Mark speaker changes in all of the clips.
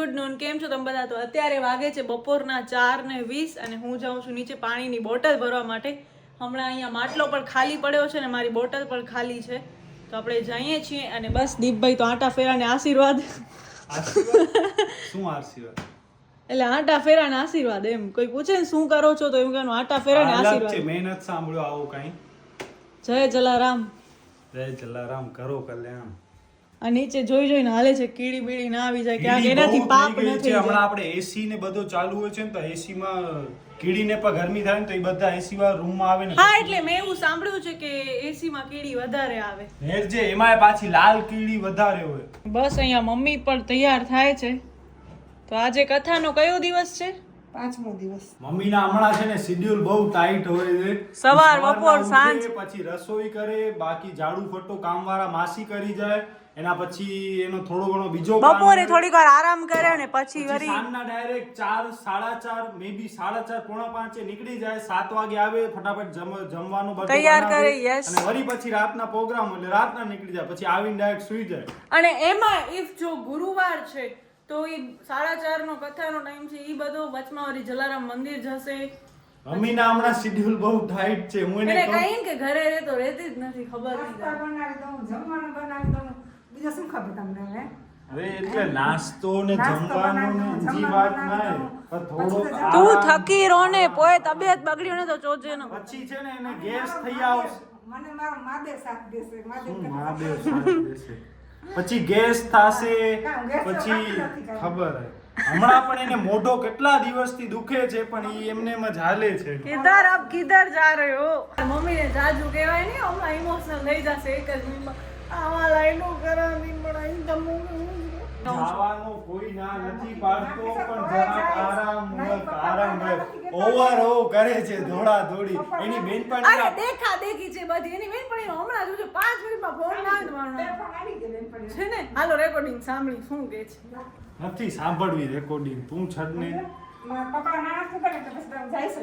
Speaker 1: Good noon. કેમ છો તમે બધા? તો અત્યારે વાગે છે બપોરના 4:20 અને હું જાઉં છું નીચે પાણીની બોટલ ભરવા માટે. હમણાં અહીંયા માટલો પણ ખાલી પડ્યો છે ને મારી બોટલ પણ ખાલી છે, તો આપણે જઈએ છીએ. અને બસ દીપભાઈ તો આટા ફેરાને આશીર્વાદ
Speaker 2: શું આશીર્વાદ?
Speaker 1: એટલે આટા ફેરાને આશીર્વાદ, એમ કોઈ પૂછે ને શું કરો છો તો એમ કહેવાનું આટા ફેરાને આશીર્વાદ.
Speaker 2: મહેનત સાંભળ્યો આવો કઈ.
Speaker 1: જય જલારામ.
Speaker 2: જય જલારામ, કરો કલ્યાણ.
Speaker 1: આ નીચે જોઈને હાલે છે, કીડી બીડી ના આવી જાય ક્યાંક, એનાથી પાપ ન થઈ જાય.
Speaker 2: હમણાં આપણે એસી ને બધું ચાલુ હોય છે ને, તો એસી માં કીડીને પણ ગરમી થાય ને તો એ બધા એસી વાળા રૂમમાં આવે ને.
Speaker 1: હા, એટલે મેં એવું સાંભળ્યું છે કે એસી માં કીડી વધારે આવે.
Speaker 2: નેરજે એમાંય પાછી લાલ કીડી વધારે હોય.
Speaker 1: બસ અહીંયા મમ્મી પણ તૈયાર થાય છે. તો આજે કથાનો કયો દિવસ છે?
Speaker 3: 5મો દિવસ.
Speaker 2: મમ્મીના હમણાં છે ને શેડ્યુલ બહુ ટાઈટ હોય છે.
Speaker 1: સવાર બપોર સાંજ,
Speaker 2: પછી રસોઈ કરે, બાકી ઝાડુ ફટો કામવાળા માસી કરી જાય, એના પછી એનો થોડો ઘણો બીજો
Speaker 1: બપોરે થોડીક વાર આરામ કરે ને પછી વળી
Speaker 2: સાંજના ડાયરેક્ટ 4, 4:30 મે બી 4:30 પોણા 5 નીકળી જાય. 7 વાગે આવે, ફટાફટ જમવાનું બધું
Speaker 1: તૈયાર કરે. યસ.
Speaker 2: અને વળી પછી રાતના પ્રોગ્રામ એટલે રાતના નીકળી જાય, પછી આવીને ડાયરેક્ટ સુઈ જાય.
Speaker 1: અને એમાં ઇફ જો ગુરુવાર છે તો એ 4:30 નો કથાનો ટાઈમ છે, એ બધો વચમાં વળી જલારામ મંદિર જશે.
Speaker 2: મમ્મીના હમણાં શેડ્યુલ બહુ ટાઈટ છે. હું એને
Speaker 1: એટલે કહીને કે ઘરે રહે તો રહેતી જ નથી, ખબર
Speaker 3: નાસ્તા
Speaker 1: નહીં.
Speaker 3: બનાવી દઉં, જમવાનું બનાવી દઉં, બીજું શું ખબર તમને હવે?
Speaker 2: અરે એટલે નાસ્તો ને
Speaker 3: નાસ્તો
Speaker 2: જમવાનું ને
Speaker 3: બનાવી દઉં,
Speaker 2: બીજી
Speaker 3: જમવાનું
Speaker 2: વાત
Speaker 3: બનાવી
Speaker 2: નહીં,
Speaker 3: દઉં.
Speaker 2: પણ થોડો
Speaker 3: પછી તો
Speaker 1: તું
Speaker 2: આરામ.
Speaker 1: થકી રહો ને, પોએ તબિયત બગડ્યું ને તો જોજે ને.
Speaker 2: પછી છે ને એને ગેસ થઈ આવશે.
Speaker 3: મને મારો માદે સાથ દેશે.
Speaker 2: શું મહાદેવ સાથ દેશે. પછી ગેસ થાશે, પછી ખબર હે. હમણાં પણ એને મોઢો કેટલા દિવસથી દુખે છે, પણ ઈ એમને એમ જ હાલે છે.
Speaker 1: કિધર અબ કિધર જા રહે હો? મમ્મીને જાજુ કહેવાય નહીં, હમણાં ઇમોશનલ થઈ જશે એક જ મિનિટમાં. આવા લાઈનો કરાવી પડાઈ તમો
Speaker 2: ખાવાનો કોઈ ના નથી પાડતો, પણ જરાક આરામ મળે. ઓવર કરે છે, દોડા દોડી. એની બેનપણી
Speaker 1: અરે દેખા દેખી છે બધી. એની બેનપણીનો હમણાં જોજો 5 મિનિટમાં ફોન ના જવાનો છે ને. હાલો રેકોર્ડિંગ સાંભળી શું કહે છે.
Speaker 2: નથી સાંભળવી રેકોર્ડિંગ. તું છડને
Speaker 3: પપ્પા ના શું કરે તો બસ જાય છે,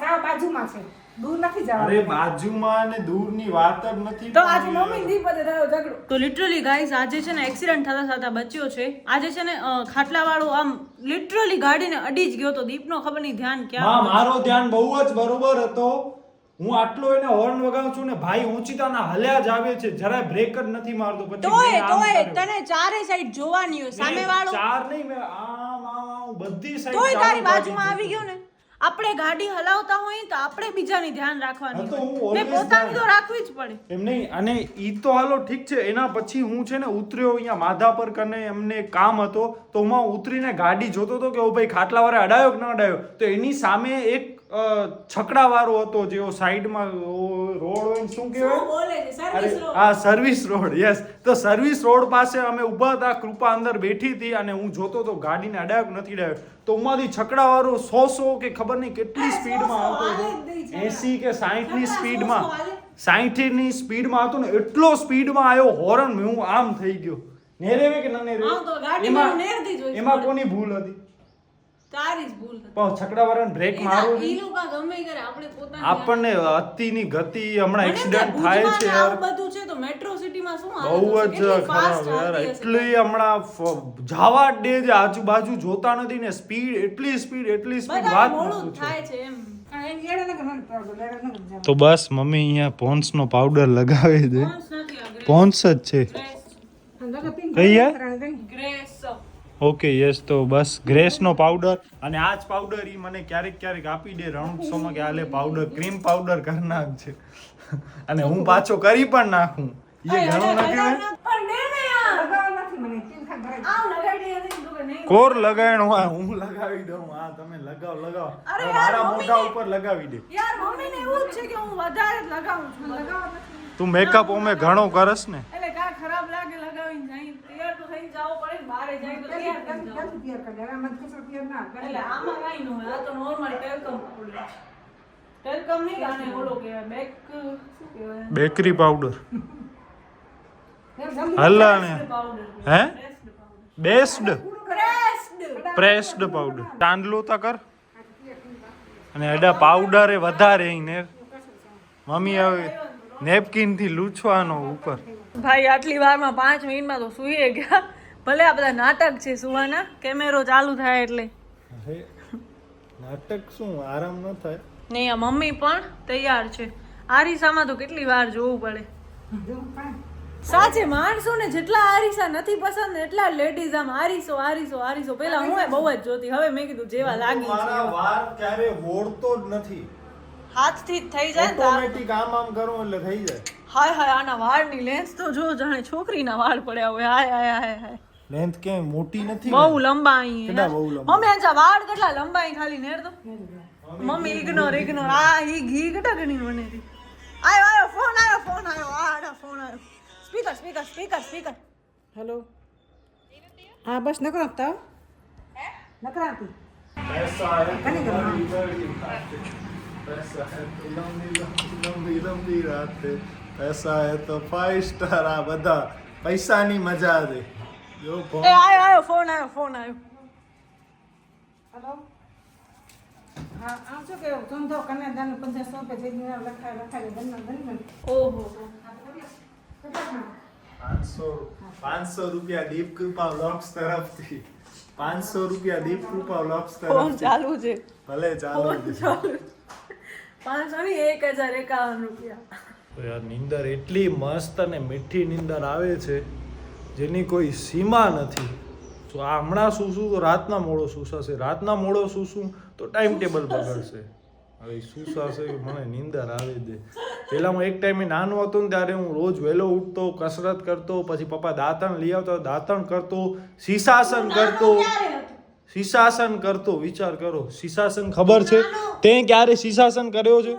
Speaker 3: સાવ બાજુમાં છે, દૂર નથી જવાનું.
Speaker 2: અરે બાજુમાં ને દૂરની વાત જ નથી.
Speaker 1: તો આજે મમ્મી દીપતે થયો ઝઘડો. તો લિટરલી ગાઈસ આજે છે ને એક્સિડન્ટ થતા બચ્યો છે. આજે છે ને ખાટલા વાળો આમ લિટરલી ગાડીને અડી જ ગયો તો. દીપનો ખબર નહીં ધ્યાન ક્યાં.
Speaker 2: મારો ધ્યાન બહુ જ બરોબર હતો. હું આટલો એને હોર્ન વગાડું છું ને ભાઈ ઊંચીતાના હલ્યા જ આવે છે, જરાય બ્રેક જ નથી મારતો. પછી
Speaker 1: તોય તને ચારે સાઈડ જોવાની હોય સામે વાળો.
Speaker 2: ચાર નહીં, મેં આમ બધી સાઈડ
Speaker 1: તોય તારી બાજુમાં આવી ગયો ને. આપણે ગાડી હલાવતા હોય તો આપણે બીજાની ધ્યાન રાખવાની હોય. ને પોતાની તો રાખવી જ પડે.
Speaker 2: એમ નહીં. અને ઈ તો હાલો ઠીક છે. એના પછી હું છે ને ઉતર્યો અહીંયા માધાપર કને, એમને કામ હતો તો હું ઉતરીને ગાડી જોતો હતો કે ઓ ભાઈ ખાટલા વાળા અડાયો કે ન અડાયો. તો એની સામે એક છકડા વાળો હતો, જેવો સાઈડમાં રોડ હોય શું કહેવાય, હા સર્વિસ રોડ. યસ. તો સર્વિસ રોડ પાસે અમે ઊભા હતા. કૃપા અંદર બેઠી હતી અને હું જોતો તો ગાડીને અડાયો કે નથી અડાયો. તો ઉમાંથી છકડા વાળો 100 કે ખબર નહીં કેટલી સ્પીડમાં આવતો હતો, 80 કે 60 ની સ્પીડમાં, 60 ની સ્પીડમાં હતો ને. એટલો સ્પીડમાં આવ્યો, હોર્ન હું આમ થઈ ગયો. નેરેવે કે ન નેરેવે, એમાં કોની ભૂલ હતી?
Speaker 1: તારી જ ભૂલ હતી.
Speaker 2: પણ છકડા વાળાને બ્રેક મારવું
Speaker 1: ઈ લોકો ગમે કરે, આપણે પોતાની
Speaker 2: આપણને અતિની ગતિ. હમણાં એક્સિડન્ટ થાય છે યાર,
Speaker 1: આવું બધું છે તો મેટ્રો સિટીમાં શું
Speaker 2: બહુ જ ખરાબ યાર. એટલી હમણાં જવા જ દે છે, આજુબાજુ જોતા નથી ને. સ્પીડ એટલી સ્પીડ વાત
Speaker 1: મોડું થાય છે એમ.
Speaker 2: તો બસ મમ્મી અહીંયા પોન્સ નો પાવડર લગાવે છે. પોન્સ જ છે કહીએ.
Speaker 1: Grace
Speaker 2: okay yes. તો બસ ગ્રેસ નો પાવડર. અને આ જ પાવડર ઈ મને ક્યારેક આપી દે રણોત્સવમાં કે આલે પાવડર, ક્રીમ પાવડર કરી નાખ છે. અને હું પાછો કરી પણ નાખું. એ ઘણું ન કહેવાય. કોર લગાવણો હોય હું લગાવી દઉં. હા તમે લગાવ. મારા મોઢા ઉપર લગાવી દે.
Speaker 1: યાર મમ્મીને એવું જ છે કે હું વધારે જ લગાવું છું.
Speaker 2: તું મેકઅપ ઓમે ઘણો કરસ ને.
Speaker 1: એટલે કા ખરાબ લાગે લગાવીને જાય તૈયાર તો થઈ જાવ પડે ને. બહાર જાય તો તૈયાર થઈ જાવ. એટલે આમાં કાઈ ન હોય. આ તો નોર્મલ ટેલકમ પાવડર છે. ટેલકમ નહીં, આને ઓલો કહેવાય શું કહેવાય,
Speaker 2: બેકરી પાવડર. હલ્લાને હે બેસ્ડ પ્રેસ્ડ પાવડર. ચાંદલો તા કર. અને એડા પાવડર એ વધારે ને મમ્મી હવે નેપકિન થી લૂછવાનો ઉપર.
Speaker 1: ભાઈ આટલી વારમાં 5 મિનિટમાં તો સૂઈ ગયા. ભલે આ બધા નાટક છે સુવાના, કેમેરો ચાલુ થાય એટલે.
Speaker 4: અરે નાટક શું આરામ ન થાય?
Speaker 1: નહીં, આ મમ્મી પણ તૈયાર છે. આરીસામાં તો કેટલી વાર જોવું પડે. સાચે માણસો ને જેટલા આરીસા નથી પસંદ એટલા લેડીઝ આમ આરીસો આરીસો આરીસો. પેલા હું બહુ જ જોતી, હવે મેં કીધું જેવા લાગી છે
Speaker 4: મારા
Speaker 1: એવા.
Speaker 4: વાર ક્યારે ઓળતો જ નથી.
Speaker 1: હાથથી જ થઈ જાય ને તો
Speaker 4: ઓટોમેટિક આમ કરું એટલે થઈ જાય.
Speaker 1: હાય હાય, આના વાળની લેન્સ તો જો જાણે છોકરીના વાળ પડ્યા હોય. હાય હાય હાય હાય,
Speaker 4: લેન્થ કેમ મોટી નથી?
Speaker 1: બહુ લંબાઈ.
Speaker 4: કેટલા બહુ લંબા?
Speaker 1: મમ્મી આજા વાળ કેટલા લંબાઈ ખાલી નેર દો. Mummy ignore ignore. આ ઈ ઘી કેટલા ઘણી બને હતી. આયો આયો ફોન આયો ફોન આયો. આડા ફોન આયો. Speaker speaker speaker speaker.
Speaker 3: Hello હા બસ નકર આપતા નકર આપી
Speaker 4: पैसा है
Speaker 3: कनी करना।
Speaker 4: पैसा है तो लंबी लंबी रातें, पैसा है तो 5 સ્ટાર. આ બધા પૈસાની મજા દે. જો
Speaker 1: એ આયો આયો ફોન આયો ફોન આયો.
Speaker 3: હેલો હા આમ શું કે ધંધો કન્યાદાન 1500 રૂપિયા જે લખાય ધન
Speaker 1: ઓહો
Speaker 4: 500 રૂપિયા દીપ કૃપા વ્લોગ્સ તરફથી. 500 રૂપિયા દીપ કૃપા વ્લોગ્સ
Speaker 1: ફોન
Speaker 4: તરફથી.
Speaker 1: ચાલુ છે.
Speaker 4: ભલે ચાલુ
Speaker 1: ફોન
Speaker 4: છે.
Speaker 1: ચાલુ. 551 રૂપિયા.
Speaker 4: તો યાર નીંદર એટલી મસ્ત અને મીઠી નીંદર આવે છે જેની કોઈ સીમા નથી. તો આ હમણાં સૂસું તો રાતના મોડો સૂસાશે, રાતના મોડો સૂસું તો ટાઈમ ટેબલ બગડશે. હવે સૂસાશે મને નીંદર આવે દે. પહેલાં હું એક ટાઈમે નાનો હતો ને ત્યારે હું રોજ વહેલો ઉઠતો, કસરત કરતો, પછી પપ્પા દાંતણ લઈ આવતો, દાંતણ કરતો, શીશાસન કરતો, શીશાસન કરતો. વિચાર કરો, શીશાસન ખબર છે? તે ક્યારે શીશાસન કર્યો છે?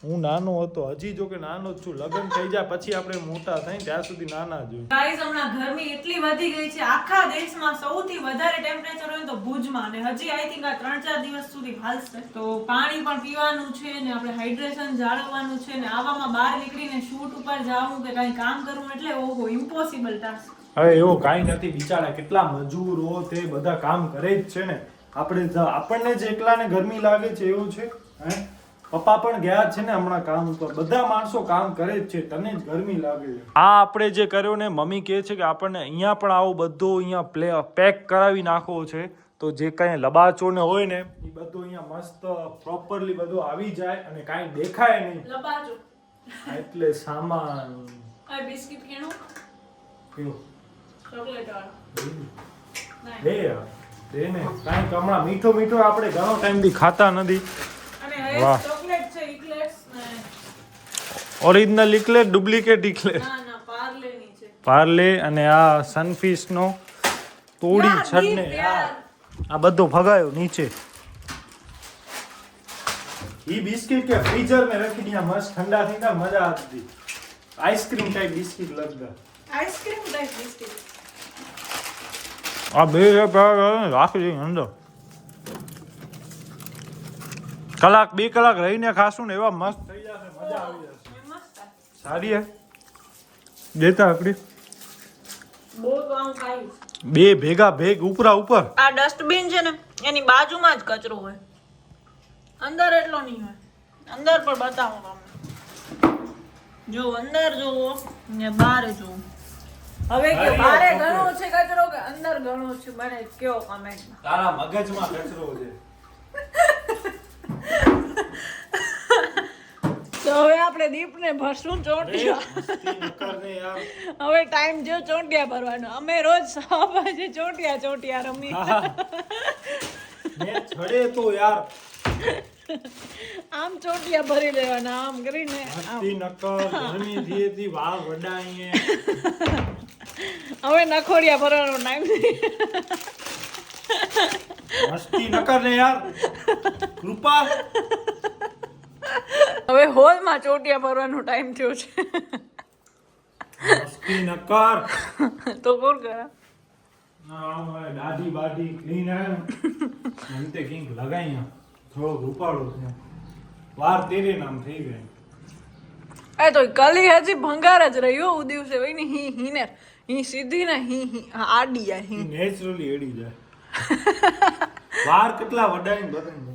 Speaker 4: હું નાનો હતો, હજી જો કે નાનો જ છું. લગ્ન થઈ જાય પછી આપણે મોટા થાય ત્યાં સુધી નાના જ હોય.
Speaker 1: ગાઈઝ હમણાં ગરમી એટલી વધી ગઈ છે. આખા દેશમાં સૌથી વધારે ટેમ્પરેચર હોય તો ભુજમાં, અને હજી આઈ થિંક આ 3-4 દિવસ સુધી હાલશે. તો પાણી પણ પીવાનું છે ને આપણે હાઇડ્રેશન જાળવવાનું છે ને આવામાં બહાર નીકળીને શૂટ ઉપર જવું કે કાંઈ કામ કરવું એટલે ઓહો ઇમ્પોસિબલ ટાસ્ક.
Speaker 4: હવે એવો કાંઈ નથી. બિચારા કેટલા મજૂરો તે બધા કામ કરે જ છે ને. આપણને જ એકલાને ગરમી લાગે છે એવું છે? હે પપ્પા પણ ગયા છે ને હમણાં કામ ઉપર. બધા માણસો કામ કરે જ છે, તને જ ગરમી લાગે છે. આ આપણે જે કર્યો ને મમ્મી કહે છે કે આપણને અહીંયા પણ આવું બધું અહીંયા પેક કરાવી નાખવો છે. તો જે કાંઈ લબાચો ને હોય ને એ બધું અહીંયા મસ્ત પ્રોપરલી બધું આવી જાય અને કાંઈ દેખાય નહીં.
Speaker 1: લબાજો
Speaker 4: એટલે સામાન
Speaker 1: આ બિસ્કિટ કેણું
Speaker 4: પીવો.
Speaker 1: ચોકલેટ વાળો
Speaker 4: દે યાર, દે ને. કાંઈક હમણાં મીઠો મીઠો આપણે ઘણો ટાઈમથી ખાતા નથી.
Speaker 1: અને
Speaker 4: વાહ.
Speaker 1: ચોકલેટ છે ઇક્લેટ્સ ને
Speaker 4: ઓરિજિનલ ઇકલેટ, ડુપ્લિકેટ ઇકલેટ.
Speaker 1: ના ના પાર્લેની છે.
Speaker 4: પાર્લે અને આ સનફિશ નો તોડી
Speaker 1: યાર,
Speaker 4: છડને
Speaker 1: દીપ યાર.
Speaker 4: આ બધો ભગાયો નીચે. ઈ બિસ્કિટ કે ફ્રીઝર में रखी दिया, मस्त ठंडा ठंडा मजा आती. आइसक्रीम टाइप बिस्किट लगता.
Speaker 1: Ice cream type biscuit.
Speaker 4: આ બે રાખી દે અંદર. કલાક 2 કલાક રહીને ખાશું ને એવા મસ્ત થઈ જશે, મજા આવી જશે.
Speaker 1: મસ્ત
Speaker 4: સારી હે દેતા આપડી
Speaker 1: બહુ તો આમ ખાઈશ.
Speaker 4: બે ભેગા ભેગ ઉપરા ઉપર.
Speaker 1: આ ડસ્ટબિન છે ને એની બાજુમાં જ કચરો હોય, અંદર એટલો નહીં હોય. અંદર પણ બતાવો તમને. જો અંદર જોવો ને બહાર જોવો. હવે કે બારે ઘણો છે કચરો કે અંદર ઘણો છે, મને કયો કમેન્ટમાં.
Speaker 4: તારા મગજમાં કચરો છે.
Speaker 1: તો હવે આપણે દીપને ભરશું ચોંટિયા.
Speaker 4: મસ્તી ન કર ને યાર.
Speaker 1: હવે ટાઈમ જો ચોંટિયા ભરવાનો. અમે રોજ 6 વાગે ચોંટિયા રમી.
Speaker 4: ને છડે તો યાર
Speaker 1: આમ ચોંટિયા ભરી લેવાના આમ કરીને.
Speaker 4: મસ્તી ન કર. ગરમી ધીએથી વાળ વડાઈએ.
Speaker 1: હવે નખોડિયા ભરવાનો ટાઈમ નથી.
Speaker 4: મસ્તી ન કર ને યાર. કૃપા.
Speaker 1: હવે હોલમાં ચોટિયા ભરવાનો ટાઈમ થયો છે.
Speaker 4: મસ્તી ન કર.
Speaker 1: તો કોણ કરે?
Speaker 4: ના મારે દાઢી બાઢી ક્લીન હે અંતે કિંક લગાઈ થોડો ઉપાડો છે. વાર તેરે નામ થઈ ગઈ.
Speaker 1: એ તો કલી હજી ભંગાર જ રહ્યો ઉ દિવસે હોય ને હીને હી સીધી ને હી આડી જાય હી
Speaker 4: નેચરલી એડી જાય. વાર કેટલા વડાઈને બતાવી.